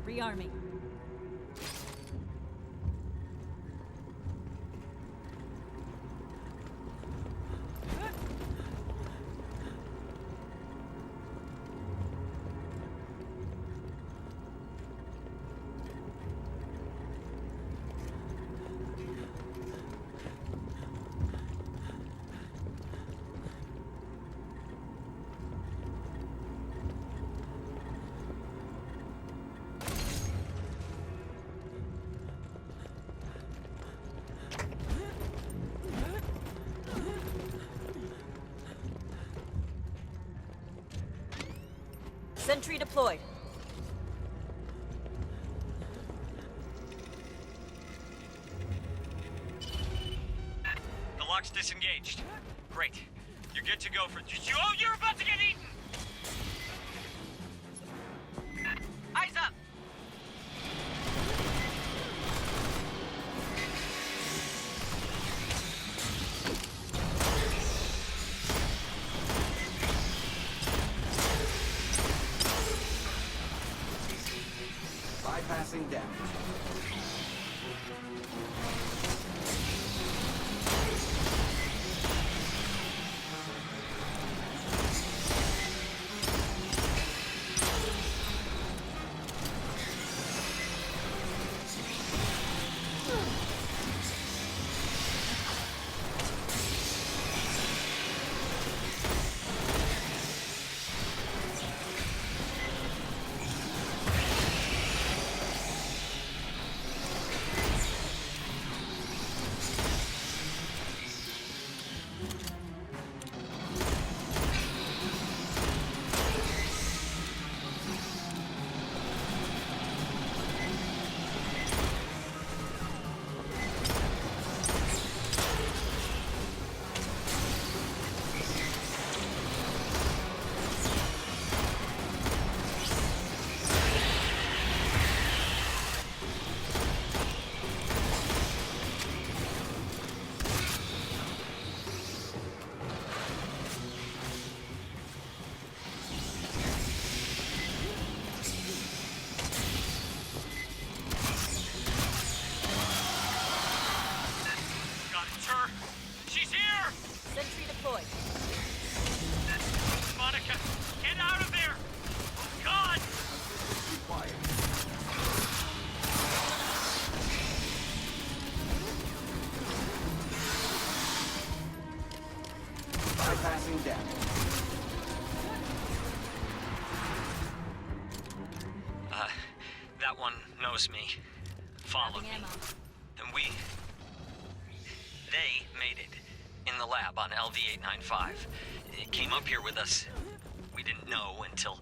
Rearming. Sentry deployed. The lock's disengaged. Great. You're good to go for... Oh, you're about to get eaten! Eyes up! Bypassing damage. Got it, sir. She's here! Sentry deployed. Monica, get out of there! Oh, God! Be quiet. Bypassing damage. That one knows me. Followed me. Grabbing ammo. And they made it in the lab on LV-895. It came up here with us. We didn't know until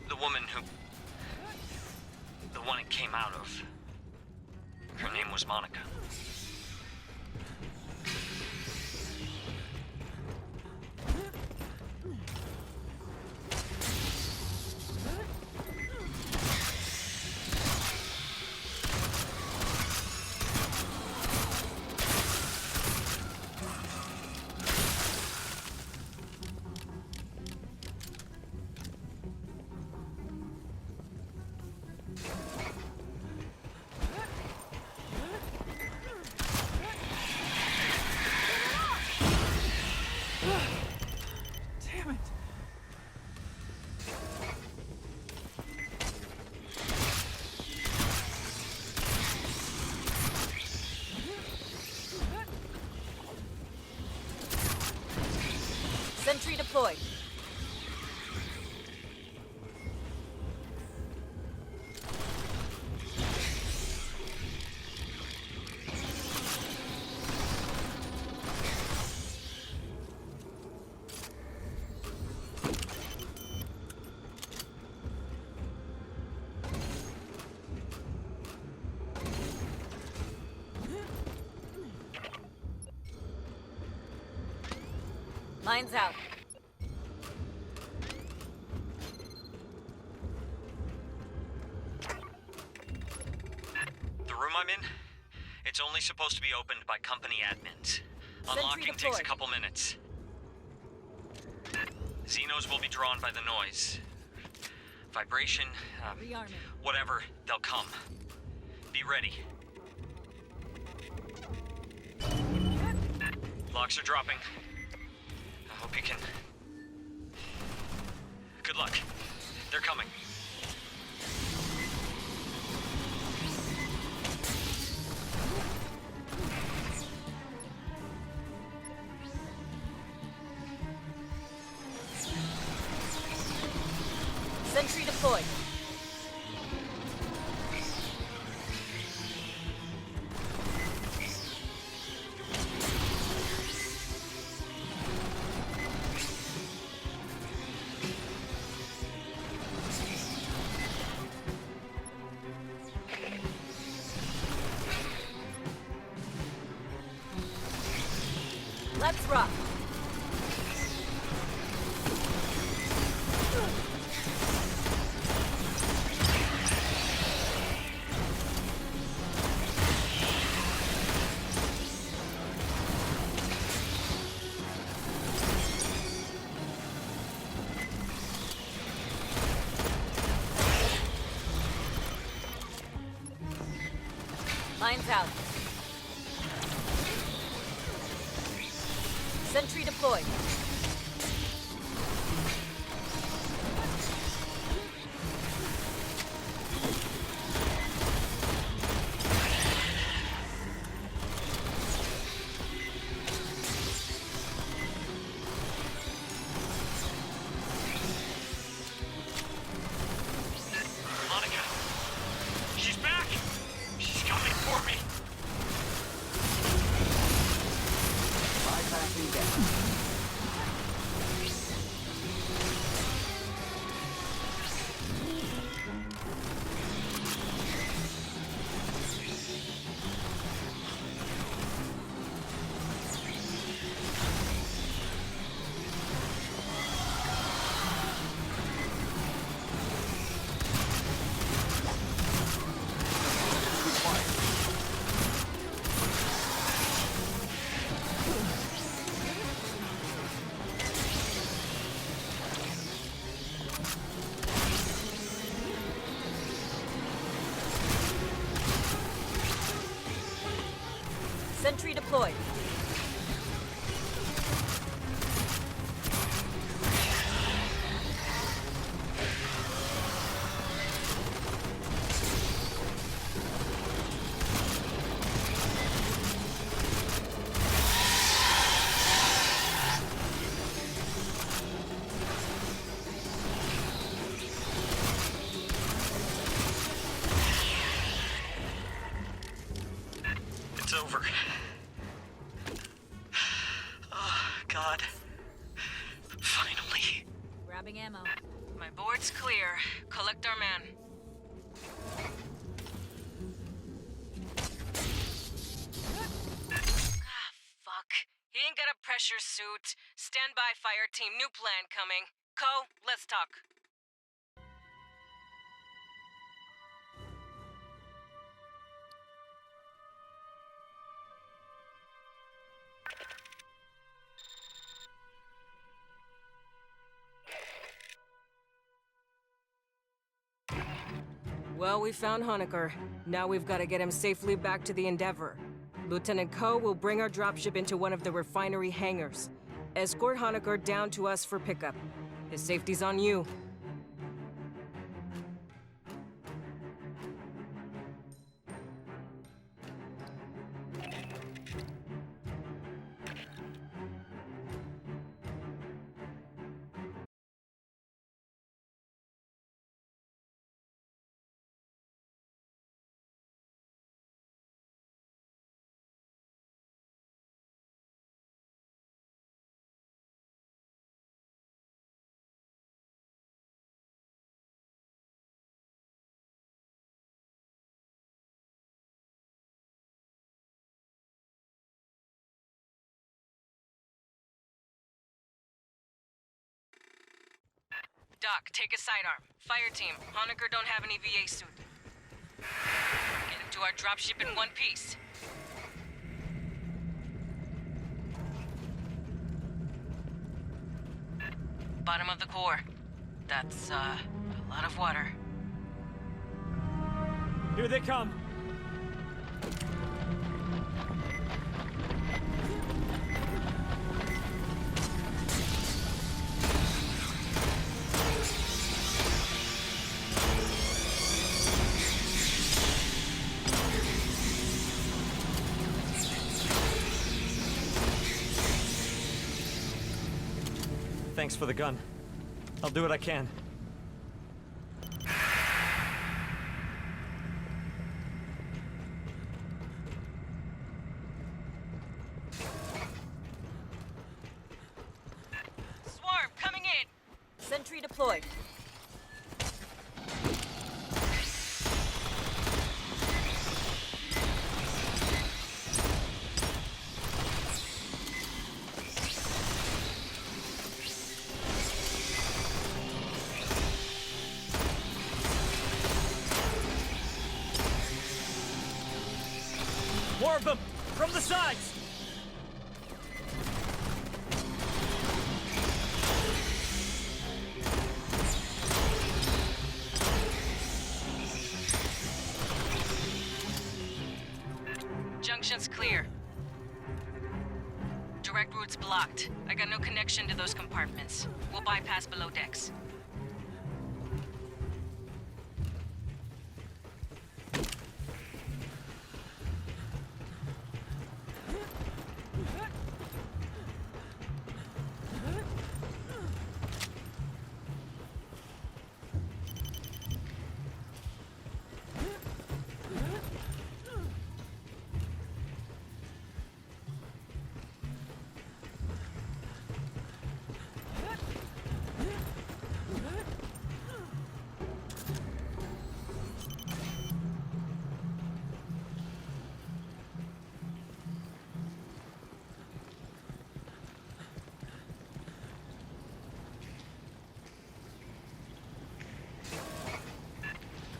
the one it came out of. Her name was Monica. Damn it! Sentry deployed. Mine's out. The room I'm in? It's only supposed to be opened by company admins. Sentry Unlocking takes a deployed. couple minutes. Xenos will be drawn by the noise. Vibration, Rearming. whatever, they'll come. Be ready. Locks are dropping. I hope you can... Good luck. They're coming. Sentry deployed. Let's rock. Lines out. Sentry deployed. Monica! She's back! She's coming for me! Bypassing down. Sentry deployed. It's over. Oh, God. Finally. Grabbing ammo. My board's clear. Collect our man. Ah, fuck. He ain't got a pressure suit. Stand by, Fireteam. New plan coming. Co, let's talk. Well, we found Honecker. Now we've got to get him safely back to the Endeavor. Lieutenant Ko will bring our dropship into one of the refinery hangars. Escort Honecker down to us for pickup. His safety's on you. Doc, take a sidearm. Fireteam, Honecker don't have an EVA suit. Get him to our dropship in one piece. Bottom of the core. That's, a lot of water. Here they come. Thanks for the gun. I'll do what I can. Swarm, coming in! Sentry deployed. More of them! From the sides! Junction's clear. Direct route's blocked. I got no connection to those compartments. We'll bypass below decks.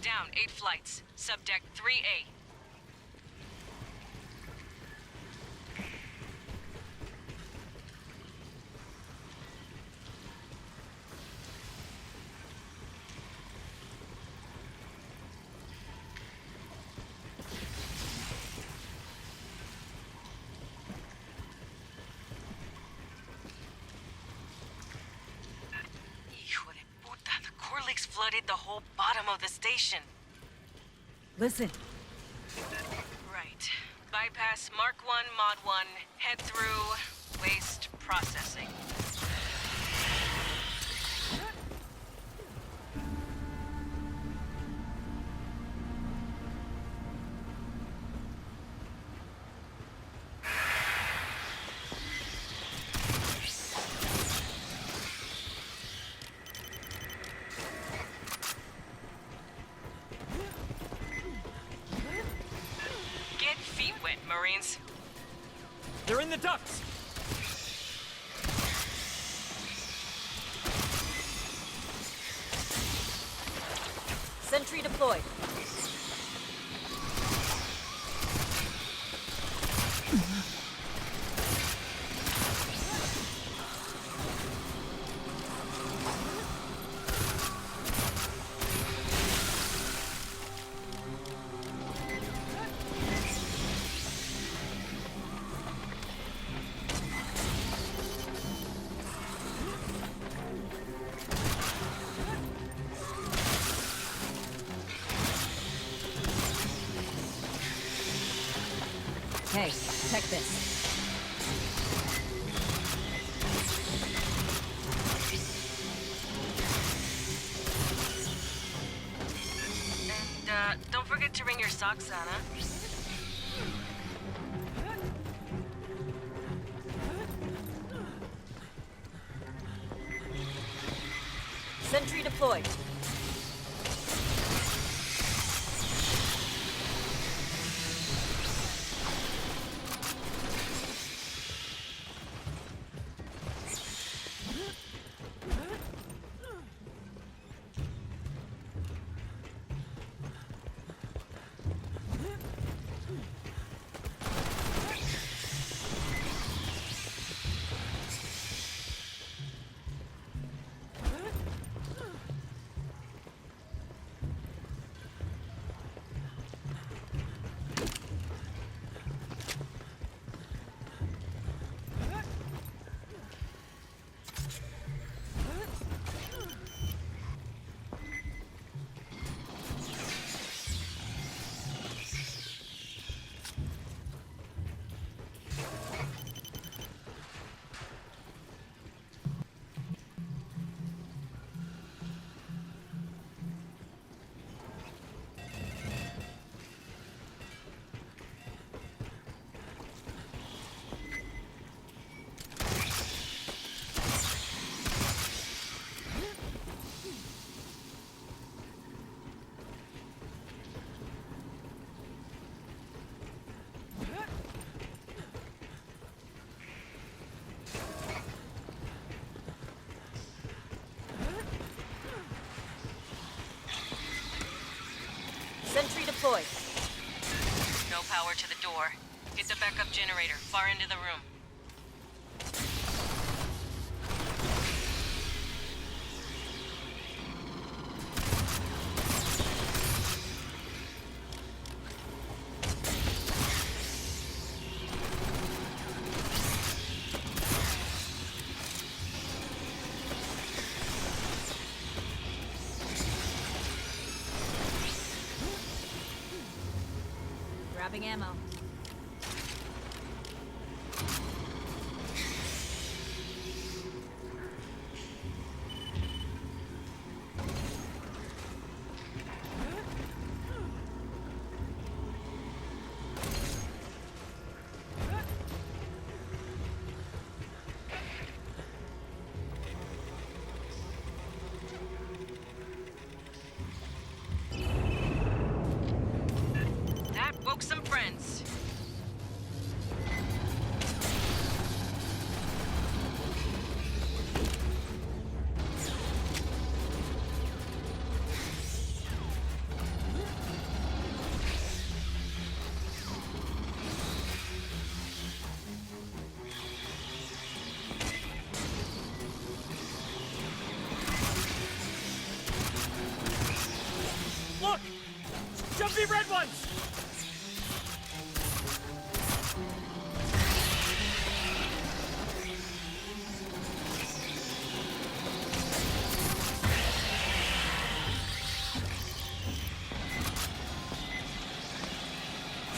Down 8 flights. Subdeck 3A. Hijo de puta, the core leaks flooded the whole bottom of the station. Listen. Right. Bypass Mark 1, Mod 1, head through waste processing. Get feet wet, Marines. They're in the ducts! Sentry deployed. Hey, check this. And, don't forget to wring your socks, Anna. Sentry deployed. door. Hit the backup generator, far into the room. Grabbing ammo. That woke some friends. Look! Jumpy red ones!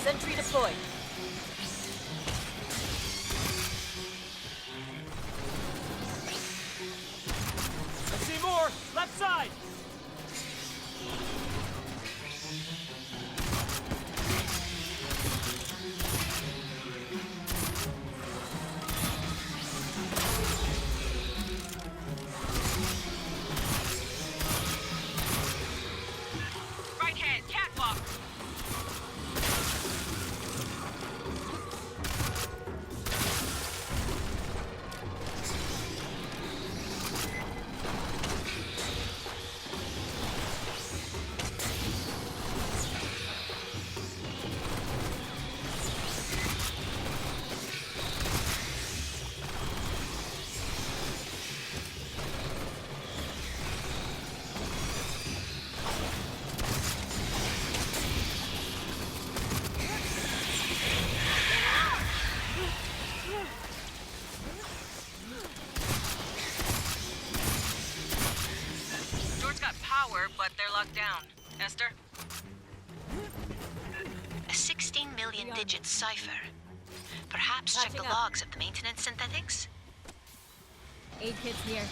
Sentry deployed. I see more! Left side! Right head, catwalk. Door's got power, but they're locked down. Esther? A 16 million digit cipher. Perhaps check the Patching up. logs of the maintenance synthetics? Aid kits here.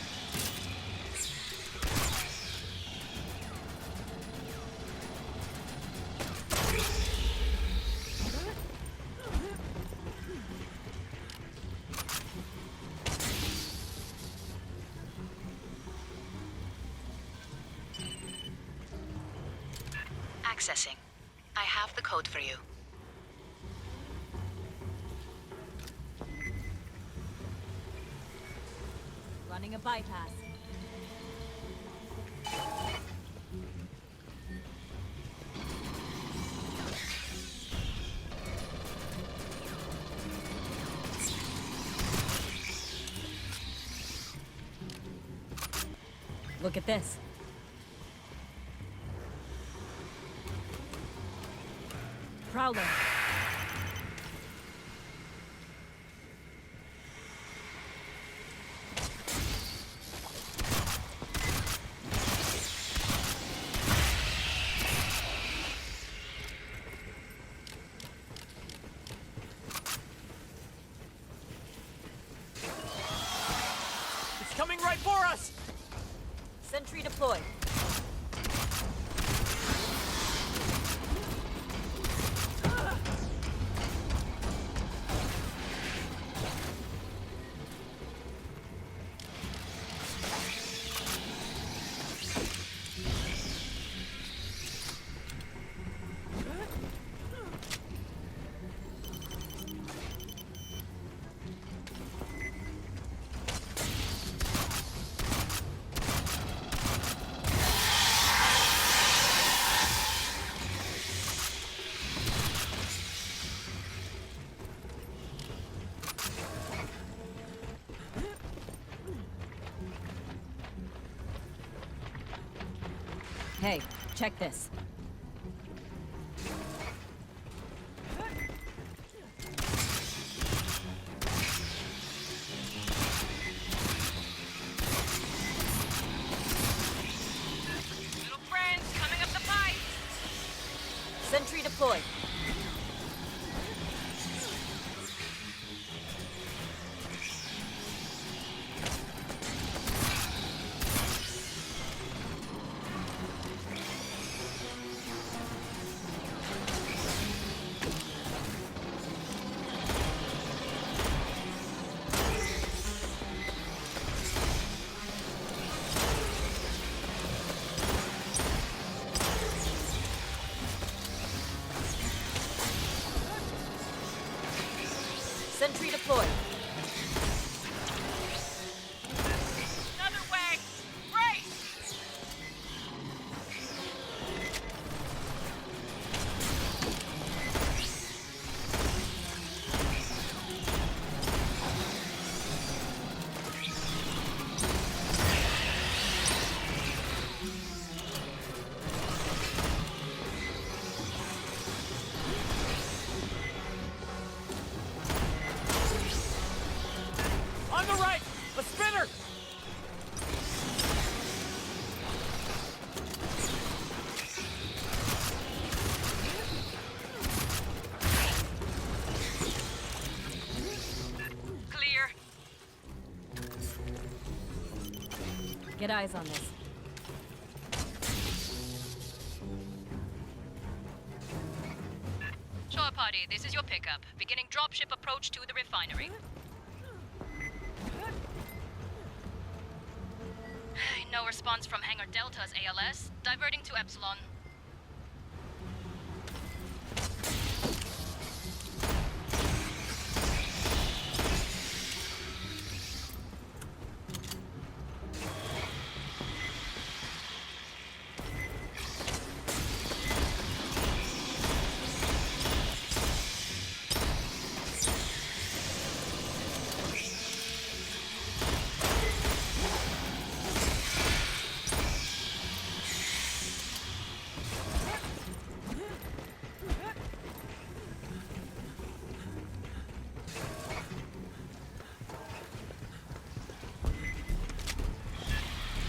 Accessing. I have the code for you. Running a bypass. Look at this. Prowler. It's coming right for us! Sentry deployed. Hey, check this. Little friends, coming up the pipe! Sentry deployed. Sentry deployed. Another way! Brace! On the right! A spinner! Clear. Get eyes on this. Shore party, this is your pickup. Beginning dropship approach to the refinery. No response from Hangar Delta's ALS. Diverting to Epsilon.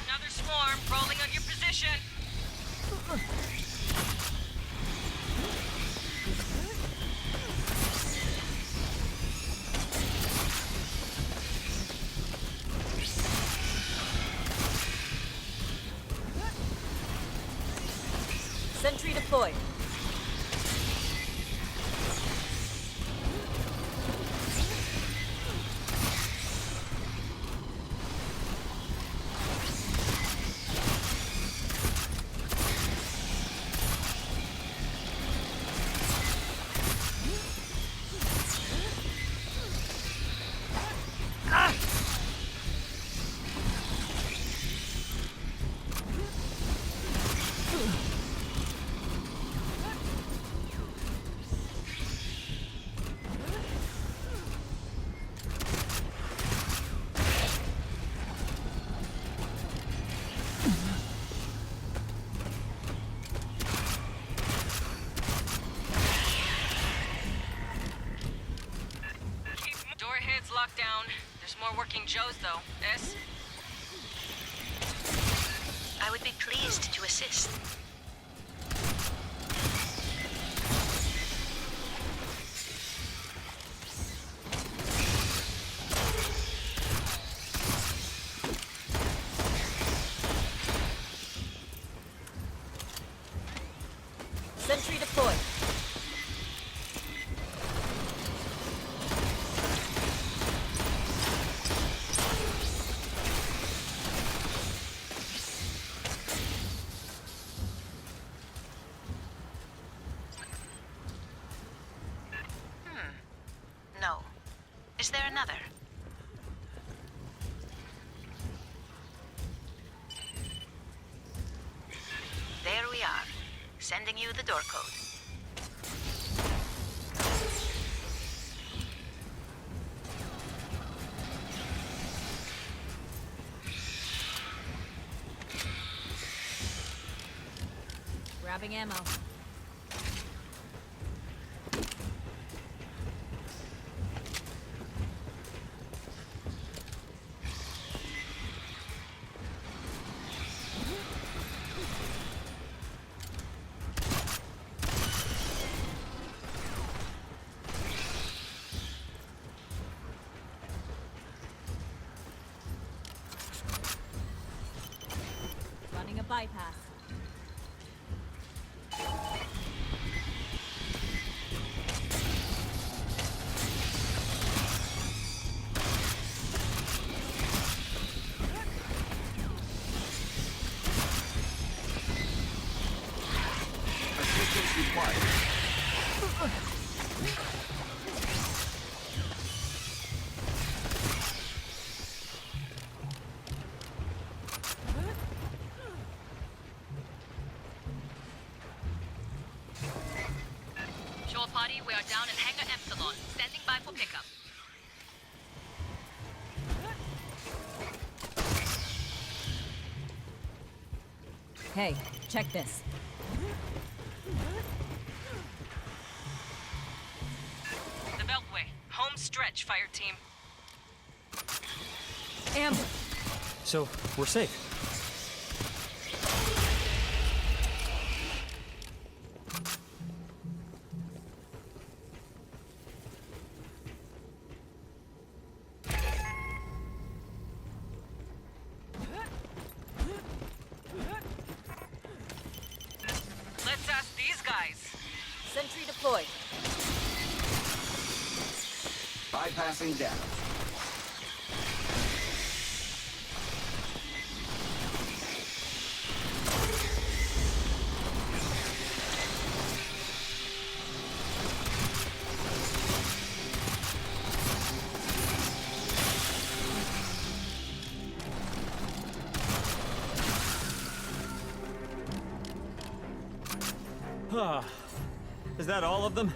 Another swarm rolling on your position. Sentry deployed. Door heads locked down. There's more working Joes, though. S? I would be pleased to assist. Sentry deployed. No. Is there another? There we are. Sending you the door code. Grabbing ammo. Running a bypass. Assistance required. Shore party, we are down in Hangar Epsilon. Standing by for pickup. Hey, check this. The Beltway. Home stretch, Fireteam. Ambush. So, we're safe. Let's ask these guys. Sentry deployed. Bypassing down. Is that all of them?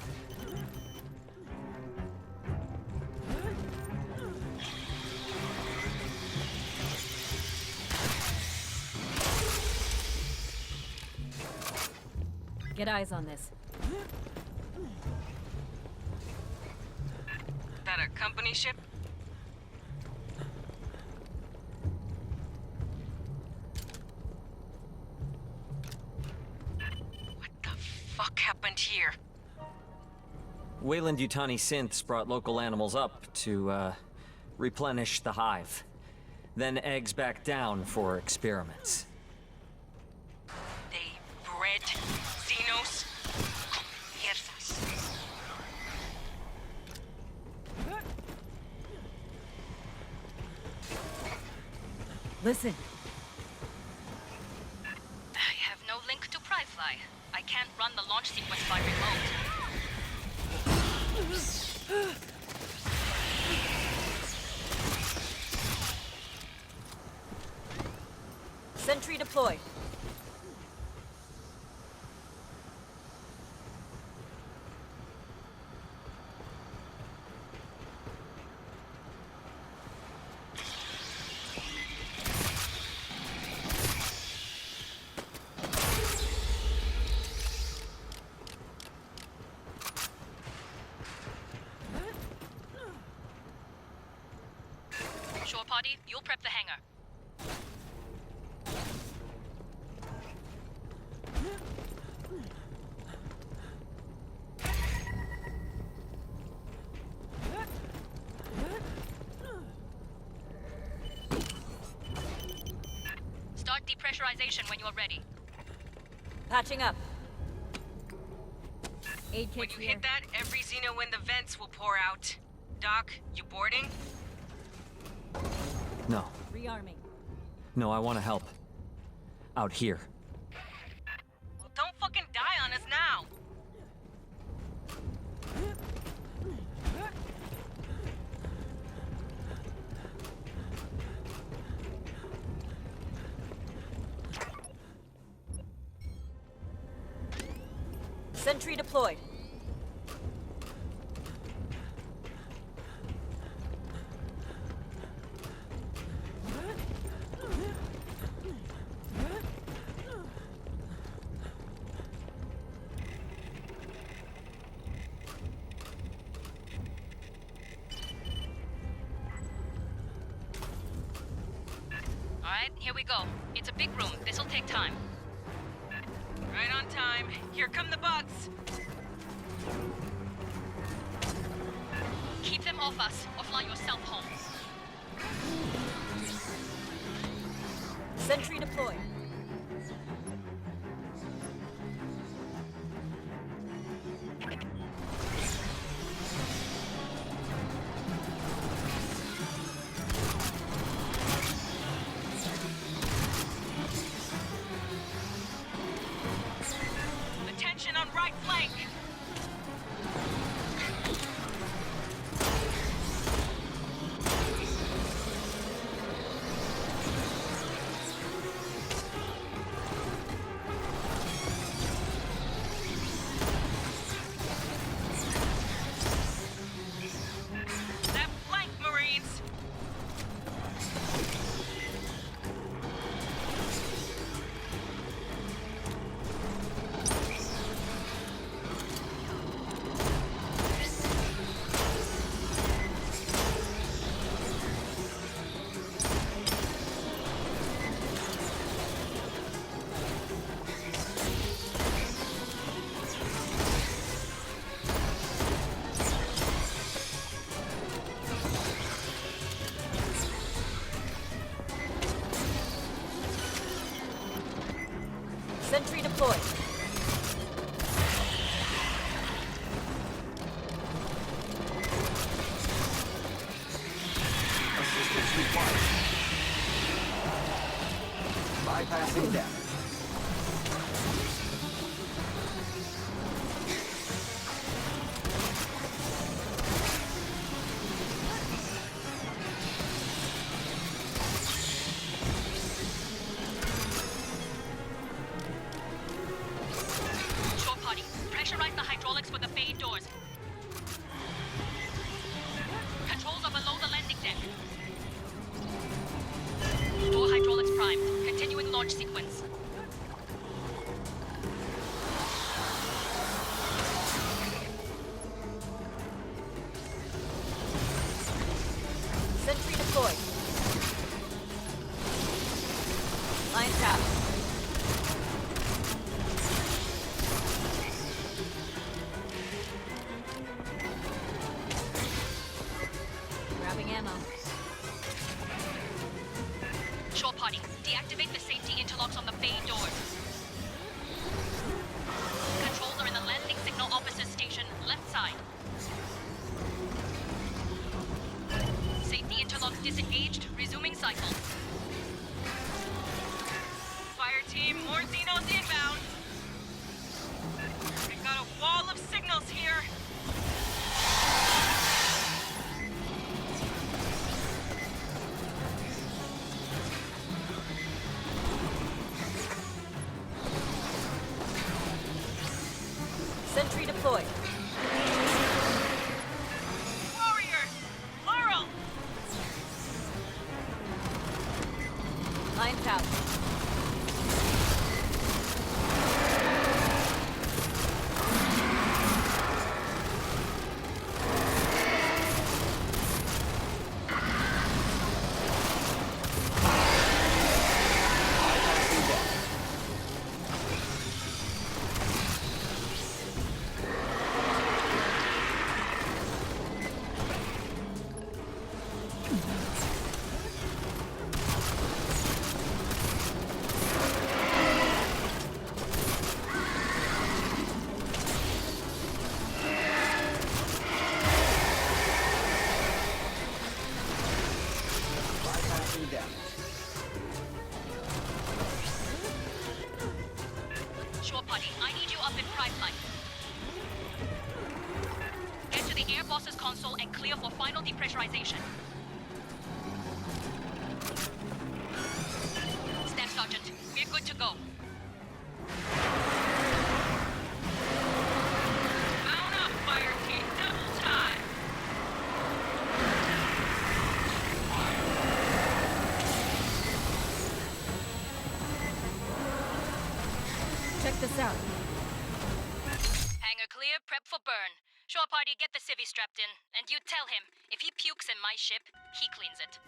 Get eyes on this. That a company ship? What the fuck happened here? Wayland Yutani synths brought local animals up to, replenish the hive. Then eggs back down for experiments. They bred Xenos? Mierdas. Listen. I have no link to Pryfly. I can't run the launch sequence by remote. Sentry deployed. Shore party, you'll prep the hangar. Start depressurization when you're ready. Patching up. Aid When kit you here. hit that, every Xeno in the vents will pour out. Doc, you boarding? No. Rearming. No, I want to help. Out here. Well, don't fucking die on us now! Sentry deployed. Here we go. It's a big room. This'll take time. Right on time. Here come the bugs. Keep them off us, or fly yourself home. Sentry deployed. Attention on right flank. That flank, Marines. Sentry deployed. Assistance required. Bypassing damage. Short party, pressurize the hydraulics for the bay doors. Controls are below the landing deck. Door hydraulics primed. Continuing launch sequence. Sentry deployed. Line tap. Grabbing ammo. Short party, deactivate the safety interlocks on the bay doors. Controls are in the landing signal officer station, left side. Safety interlocks disengaged, resuming cycle. Fireteam, more Xenos inbound. We've got a wall of signals here. Sentry deployed. Warriors, plural. Line tap. Bypassing damage. Bypassing damage. Short party, I need you up in prime line. Get to the air boss's console and clear for final depressurization. Staff Sergeant, we're good to go. Mount up, Fireteam, double time. Check this out. Hangar clear, prep for burn. Short party, get the civvy strapped in. And you tell him, if he pukes in my ship, he cleans it.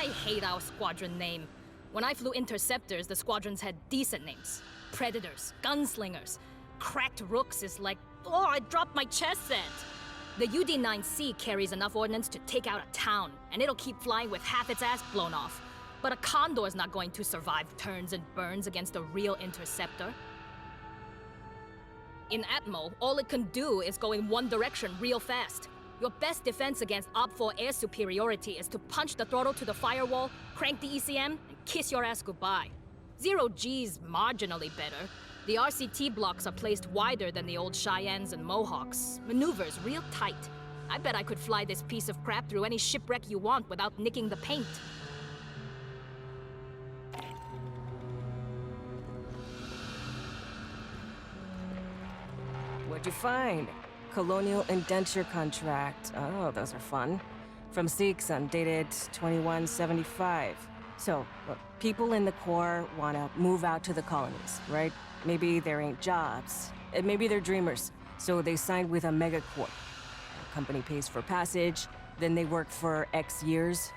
hate our squadron name. When I flew interceptors, the squadrons had decent names. Predators, gunslingers. Cracked Rooks is like, oh, I dropped my chess set. The UD-9C carries enough ordnance to take out a town, and it'll keep flying with half its ass blown off. But a Condor's not going to survive turns and burns against a real interceptor. In Atmo, all it can do is go in one direction real fast. Your best defense against OPFOR air superiority is to punch the throttle to the firewall, crank the ECM, and kiss your ass goodbye. Zero G's marginally better. The RCT blocks are placed wider than the old Cheyennes and Mohawks. Maneuvers real tight. I bet I could fly this piece of crap through any shipwreck you want without nicking the paint. What'd you find? Colonial indenture contract. Oh, those are fun. From Seegson, dated 2175. So, look, people in the Corps want to move out to the colonies, right? Maybe there ain't jobs. Maybe they're dreamers. So they signed with a megacorp. The company pays for passage, then they work for X years.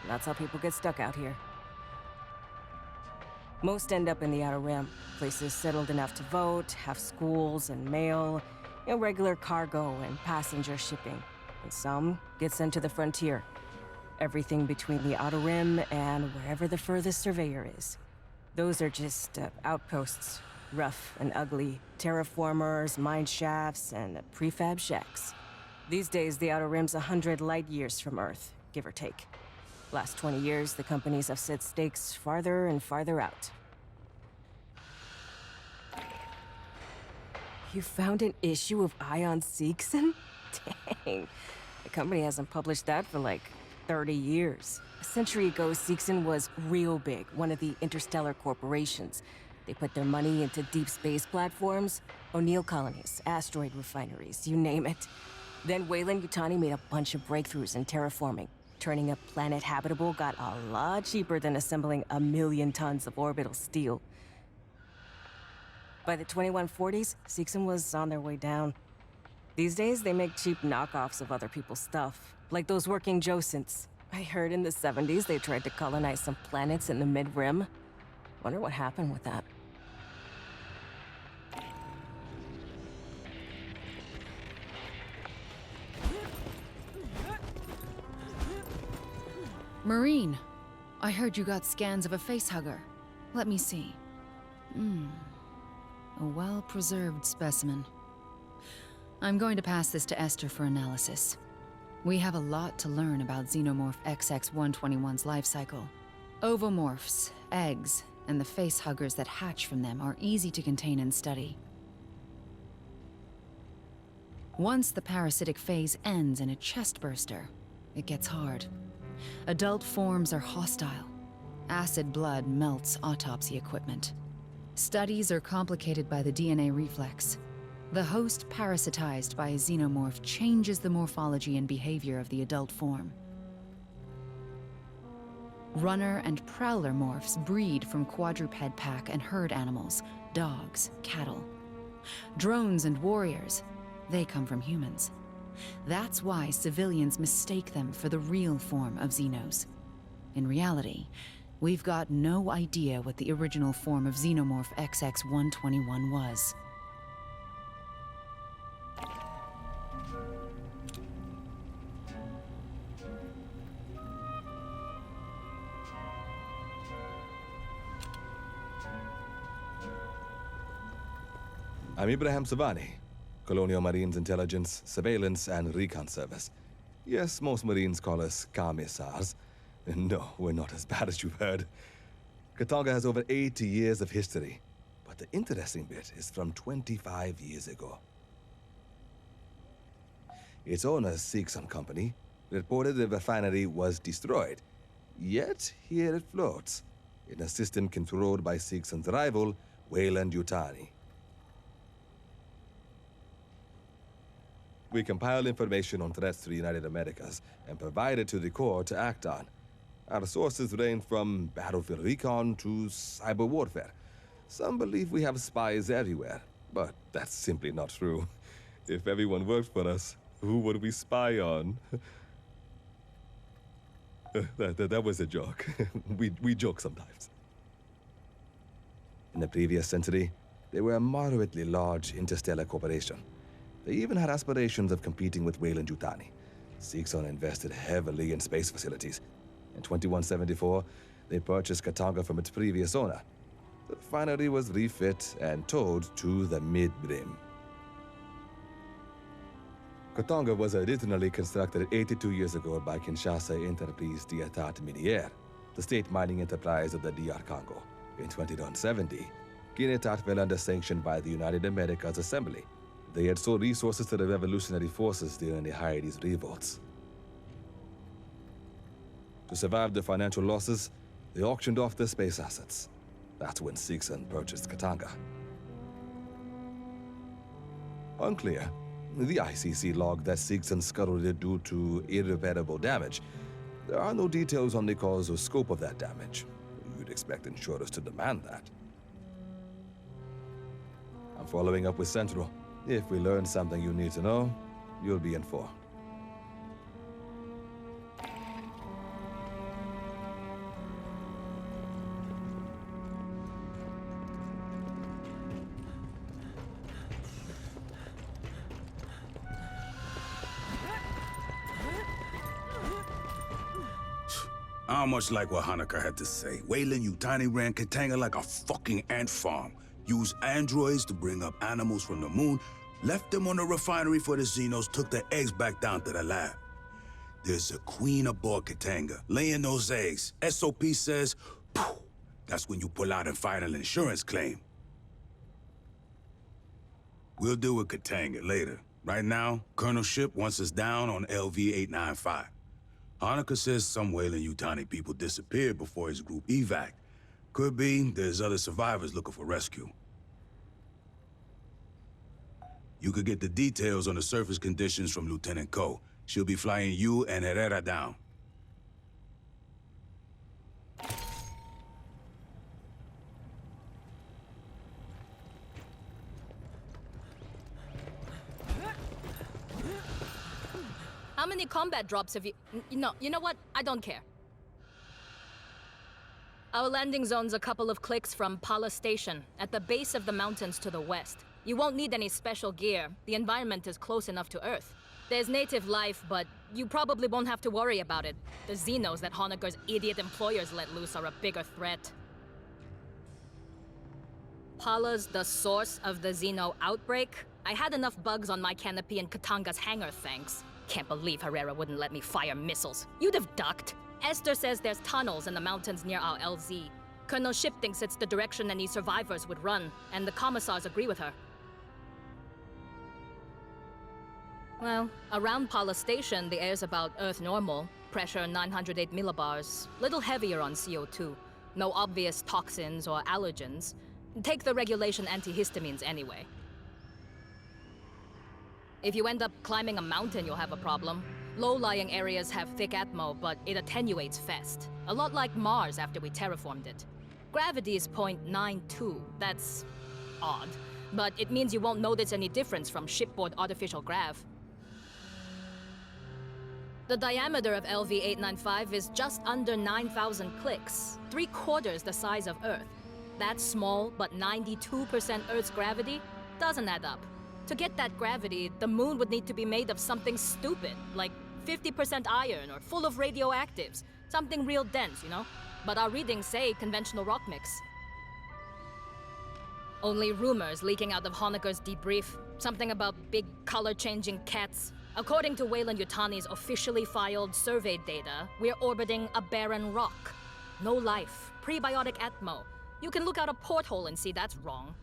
That's how people get stuck out here. Most end up in the Outer Rim. Places settled enough to vote, have schools and mail, regular cargo and passenger shipping. And some get sent to the frontier. Everything between the Outer Rim and wherever the furthest surveyor is. Those are just outposts. Rough and ugly. Terraformers, mine shafts, and prefab shacks. These days, the Outer Rim's 100 light years from Earth, give or take. Last 20 years, the companies have set stakes farther and farther out. You found an issue of Ion Seegson? Dang. The company hasn't published that for like 30 years. A century ago, Seegson was real big, one of the interstellar corporations. They put their money into deep space platforms, O'Neill colonies, asteroid refineries, you name it. Then Weyland-Yutani made a bunch of breakthroughs in terraforming. Turning a planet habitable got a lot cheaper than assembling 1 million tons of orbital steel. By the 2140s, Seegson was on their way down. These days, they make cheap knockoffs of other people's stuff, like those working Josents. I heard in the 70s they tried to colonize some planets in the Mid-Rim. Wonder what happened with that. Marine, I heard you got scans of a facehugger. Let me see. A well-preserved specimen. I'm going to pass this to Esther for analysis. We have a lot to learn about Xenomorph XX-121's life cycle. Ovomorphs, eggs, and the facehuggers that hatch from them are easy to contain and study. Once the parasitic phase ends in a chest burster, it gets hard. Adult forms are hostile. Acid blood melts autopsy equipment. Studies are complicated by the DNA reflex. The host parasitized by a xenomorph changes the morphology and behavior of the adult form. Runner and prowler morphs breed from quadruped pack and herd animals, dogs, cattle. Drones and warriors, they come from humans. That's why civilians mistake them for the real form of Xenos. In reality, we've got no idea what the original form of Xenomorph XX-121 was. I'm Ibrahim Savani, Colonial Marines Intelligence, Surveillance, and Recon Service. Yes, most Marines call us Commissars. No, we're not as bad as you've heard. Katanga has over 80 years of history, but the interesting bit is from 25 years ago. Its owner, Seegson Company, reported the refinery was destroyed. Yet, here it floats, in a system controlled by Seegson's rival, Weyland-Yutani. We compile information on threats to the United Americas and provide it to the Corps to act on. Our sources range from battlefield recon to cyber warfare. Some believe we have spies everywhere, but that's simply not true. If everyone worked for us, who would we spy on? That was a joke. we joke sometimes. In the previous century, they were a moderately large interstellar corporation. They even had aspirations of competing with Weyland-Yutani. Seegson invested heavily in space facilities. In 2174, they purchased Katanga from its previous owner. The refinery was refit and towed to the mid-brim. Katanga was originally constructed 82 years ago by Kinshasa Entreprise d'Etat Minière, the state mining enterprise of the DR Congo. In 2070, Kinetat fell under sanction by the United Americas Assembly. They had sold resources to the revolutionary forces during the Haiti's revolts. To survive the financial losses, they auctioned off their space assets. That's when Seegson purchased Katanga. Unclear. The ICC logged that Seegson scuttled it due to irreparable damage. There are no details on the cause or scope of that damage. You'd expect insurers to demand that. I'm following up with Central. If we learn something you need to know, you'll be informed. I much like what Honecker had to say. Weyland-Yutani ran Katanga like a fucking ant farm. Used androids to bring up animals from the moon, left them on the refinery for the Xenos, took the eggs back down to the lab. There's a queen aboard Katanga, laying those eggs. SOP says, poof, that's when you pull out and file an insurance claim. We'll deal with Katanga later. Right now, Colonel Ship wants us down on LV-895. Honecker says some Weyland-Yutani people disappeared before his group evac. Could be there's other survivors looking for rescue. You could get the details on the surface conditions from Lieutenant Ko. She'll be flying you and Herrera down. How many combat drops have you... You know what? I don't care. Our landing zone's a couple of clicks from Pala Station, at the base of the mountains to the west. You won't need any special gear. The environment is close enough to Earth. There's native life, but you probably won't have to worry about it. The Xenos that Honecker's idiot employers let loose are a bigger threat. Pala's the source of the Xeno outbreak. I had enough bugs on my canopy in Katanga's hangar, thanks. Can't believe Herrera wouldn't let me fire missiles. You'd have ducked. Esther says there's tunnels in the mountains near our LZ. Colonel Ship thinks it's the direction any survivors would run, and the commissars agree with her. Well, around Pala Station, the air's about Earth normal. Pressure 908 millibars. Little heavier on CO2. No obvious toxins or allergens. Take the regulation antihistamines anyway. If you end up climbing a mountain, you'll have a problem. Low-lying areas have thick atmo, but it attenuates fast. A lot like Mars after we terraformed it. Gravity is 0.92. That's odd. But it means you won't notice any difference from shipboard artificial grav. The diameter of LV-895 is just under 9,000 clicks, 3/4 the size of Earth. That's small, but 92% Earth's gravity doesn't add up. To get that gravity, the moon would need to be made of something stupid, like 50% iron or full of radioactives. Something real dense, you know? But our readings say conventional rock mix. Only rumors leaking out of Honecker's debrief. Something about big color-changing cats. According to Weyland-Yutani's officially filed survey data, we're orbiting a barren rock. No life, prebiotic atmo. You can look out a porthole and see that's wrong.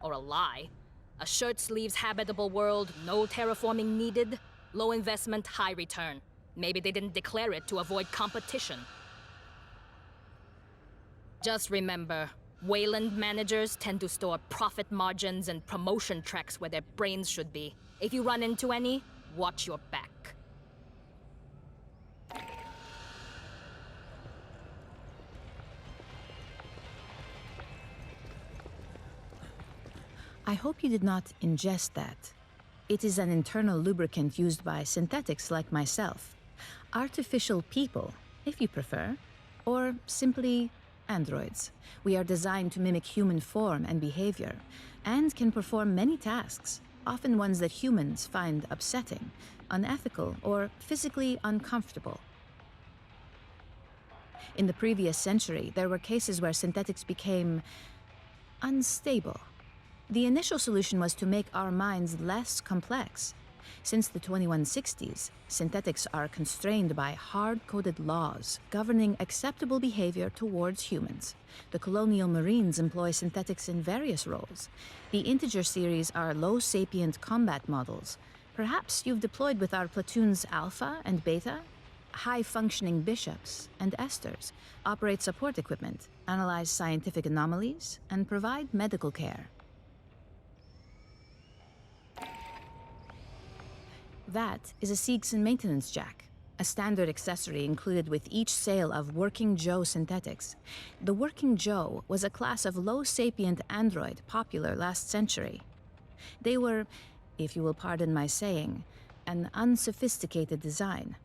Or a lie. A shirt-sleeves habitable world, no terraforming needed, low investment, high return. Maybe they didn't declare it to avoid competition. Just remember, Weyland managers tend to store profit margins and promotion tracks where their brains should be. If you run into any, watch your back. I hope you did not ingest that. It is an internal lubricant used by synthetics like myself. Artificial people, if you prefer, or simply androids. We are designed to mimic human form and behavior, and can perform many tasks, often ones that humans find upsetting, unethical, or physically uncomfortable. In the previous century, there were cases where synthetics became unstable. The initial solution was to make our minds less complex. Since the 2160s, synthetics are constrained by hard-coded laws governing acceptable behavior towards humans. The colonial marines employ synthetics in various roles. The Integer series are low-sapient combat models. Perhaps you've deployed with our platoons Alpha and Beta? High-functioning bishops and esters operate support equipment, analyze scientific anomalies, and provide medical care. That is a Seegson maintenance jack, a standard accessory included with each sale of Working Joe synthetics. The Working Joe was a class of low-sapient android popular last century. They were, if you will pardon my saying, an unsophisticated design.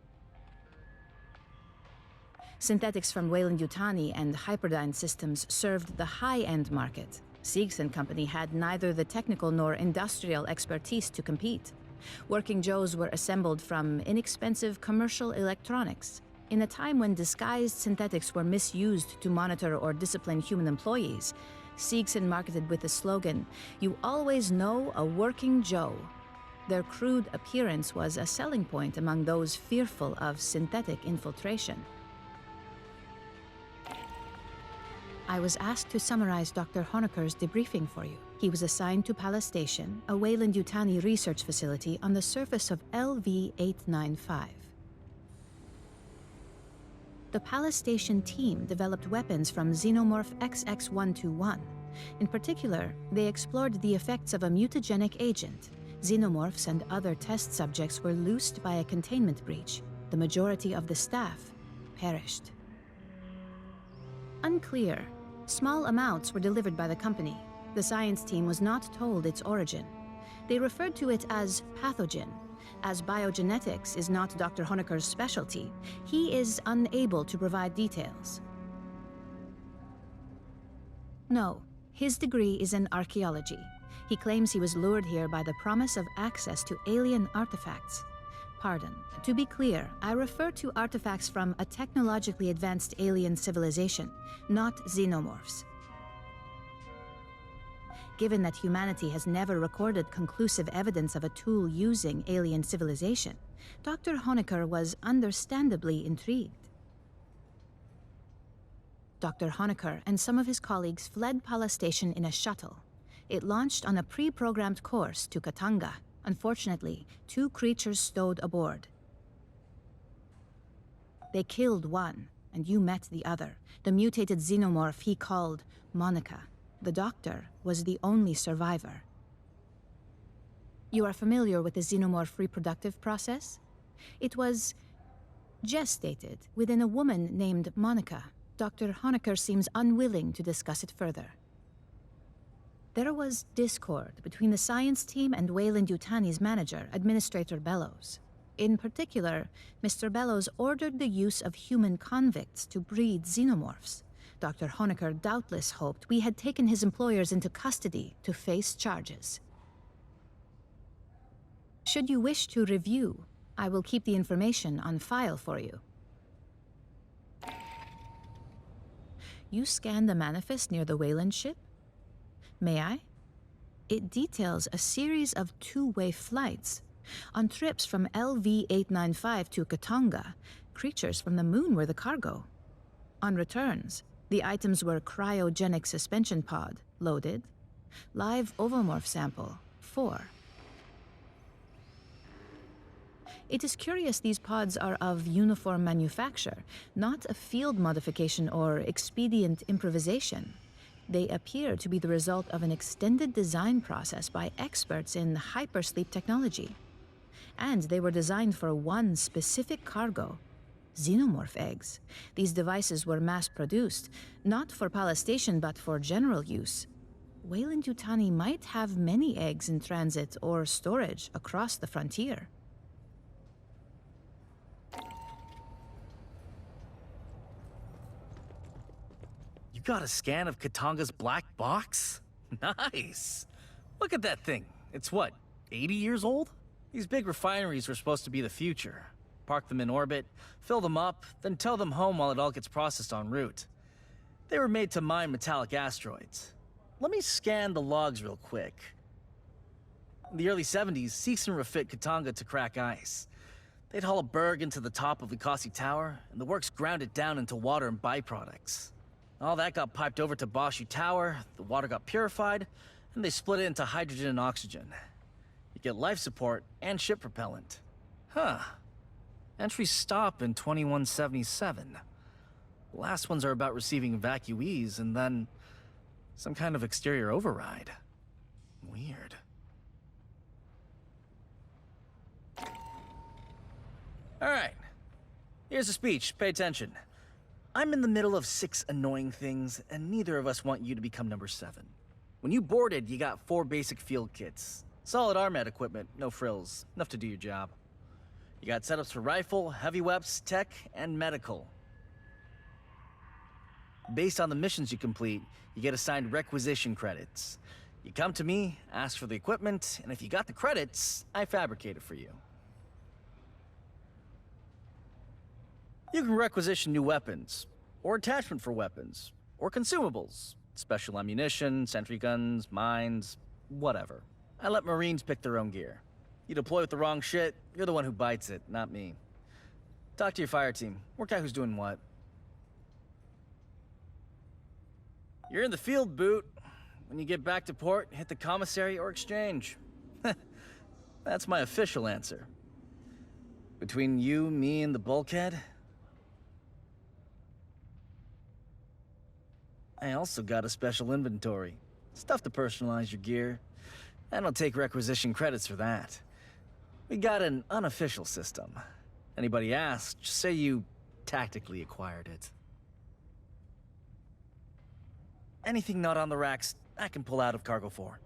Synthetics from Weyland-Yutani and Hyperdyne Systems served the high-end market. Seegson Company had neither the technical nor industrial expertise to compete. Working Joes were assembled from inexpensive commercial electronics. In a time when disguised synthetics were misused to monitor or discipline human employees, Seegson marketed with the slogan, "You always know a Working Joe." Their crude appearance was a selling point among those fearful of synthetic infiltration. I was asked to summarize Dr. Honecker's debriefing for you. He was assigned to Palace Station, a Weyland-Yutani research facility on the surface of LV-895. The Palace Station team developed weapons from Xenomorph XX-121. In particular, they explored the effects of a mutagenic agent. Xenomorphs and other test subjects were loosed by a containment breach. The majority of the staff perished. Unclear. Small amounts were delivered by the company. The science team was not told its origin. They referred to it as pathogen. As biogenetics is not Dr. Honecker's specialty, he is unable to provide details. No, his degree is in archaeology. He claims he was lured here by the promise of access to alien artifacts. Pardon. To be clear, I refer to artifacts from a technologically advanced alien civilization, not xenomorphs. Given that humanity has never recorded conclusive evidence of a tool using alien civilization, Dr. Honecker was understandably intrigued. Dr. Honecker and some of his colleagues fled Palace Station in a shuttle. It launched on a pre-programmed course to Katanga. Unfortunately, 2 creatures stowed aboard. They killed one, and you met the other, the mutated xenomorph he called Monica. The doctor was the only survivor. You are familiar with the xenomorph reproductive process? It was gestated within a woman named Monica. Dr. Honecker seems unwilling to discuss it further. There was discord between the science team and Weyland-Yutani's manager, Administrator Bellows. In particular, Mr. Bellows ordered the use of human convicts to breed xenomorphs. Dr. Honecker doubtless hoped we had taken his employers into custody to face charges. Should you wish to review, I will keep the information on file for you. You scanned the manifest near the Weyland ship? May I? It details a series of 2-way flights. On trips from LV-895 to Katanga, creatures from the moon were the cargo. On returns, the items were cryogenic suspension pod, loaded. Live ovomorph sample, 4. It is curious these pods are of uniform manufacture, not a field modification or expedient improvisation. They appear to be the result of an extended design process by experts in hypersleep technology. And they were designed for one specific cargo, xenomorph eggs. These devices were mass-produced, not for Palace Station but for general use. Weyland-Yutani might have many eggs in transit or storage across the frontier. got a scan of Katanga's black box? Nice. Look at that thing. It's what, 80 years old? These big refineries were supposed to be the future. Park them in orbit, fill them up, then tow them home while it all gets processed en route. They were made to mine metallic asteroids. Let me scan the logs real quick. In the early 70s, Seegson refit Katanga to crack ice. They'd haul a berg into the top of Likasi Tower, and the works ground it down into water and byproducts. All that got piped over to Boshu Tower, the water got purified, and they split it into hydrogen and oxygen. You get life support and ship propellant. Huh. Entries stop in 2177. The last ones are about receiving evacuees and then some kind of exterior override. Weird. All right. Here's a speech. Pay attention. I'm in the middle of 6 annoying things, and neither of us want you to become number 7. When you boarded, you got 4 basic field kits. Solid RMAT equipment, no frills. Enough to do your job. You got setups for rifle, heavy weapons, tech, and medical. Based on the missions you complete, you get assigned requisition credits. You come to me, ask for the equipment, and if you got the credits, I fabricate it for you. You can requisition new weapons, or attachment for weapons, or consumables, special ammunition, sentry guns, mines, whatever. I let Marines pick their own gear. You deploy with the wrong shit, you're the one who bites it, not me. Talk to your fire team, work out who's doing what. You're in the field, Boot. When you get back to port, hit the commissary or exchange. That's my official answer. Between you, me, and the bulkhead, I also got a special inventory. Stuff to personalize your gear. I don't take requisition credits for that. We got an unofficial system. Anybody asks, just say you tactically acquired it. Anything not on the racks, I can pull out of Cargo 4.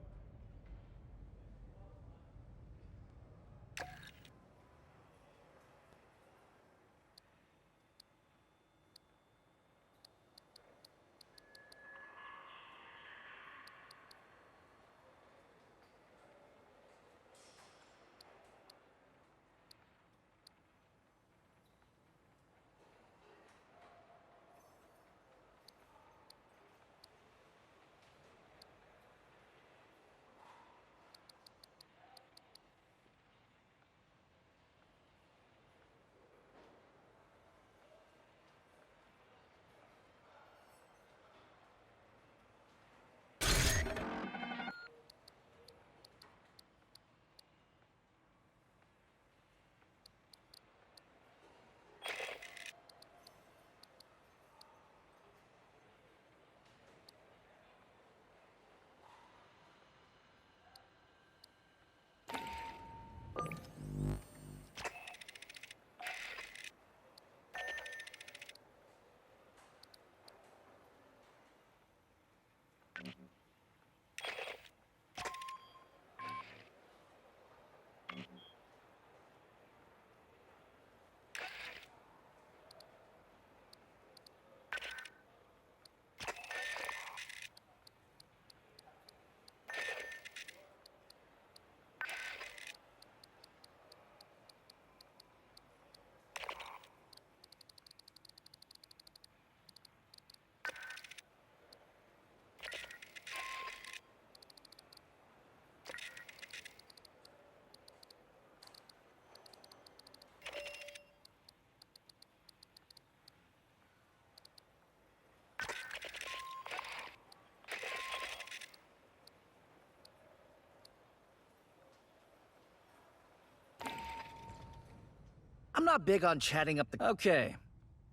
I'm not big on chatting up the... Okay.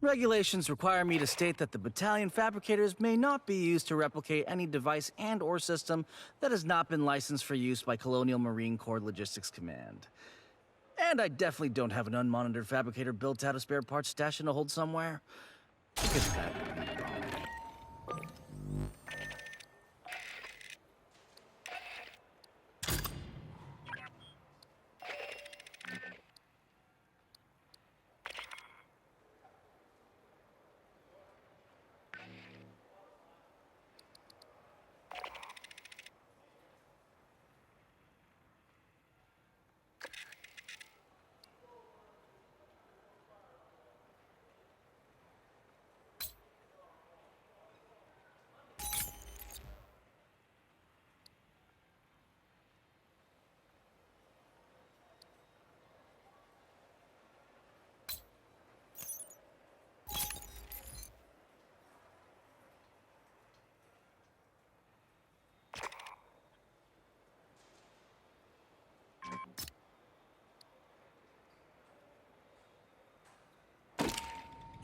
Regulations require me to state that the battalion fabricators may not be used to replicate any device and/or system that has not been licensed for use by Colonial Marine Corps Logistics Command. And I definitely don't have an unmonitored fabricator built out of spare parts stashed in a hold somewhere. Because that would be a problem.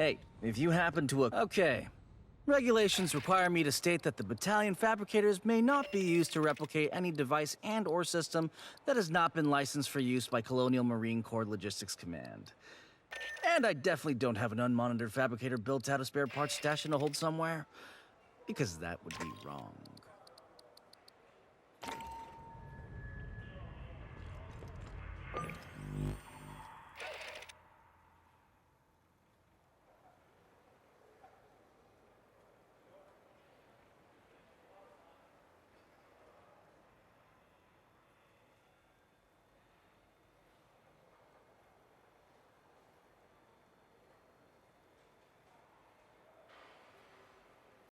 Hey, if you happen to... Okay. Regulations require me to state that the battalion fabricators may not be used to replicate any device and/or system that has not been licensed for use by Colonial Marine Corps Logistics Command. And I definitely don't have an unmonitored fabricator built out of spare parts stashed in a hold somewhere, because that would be wrong.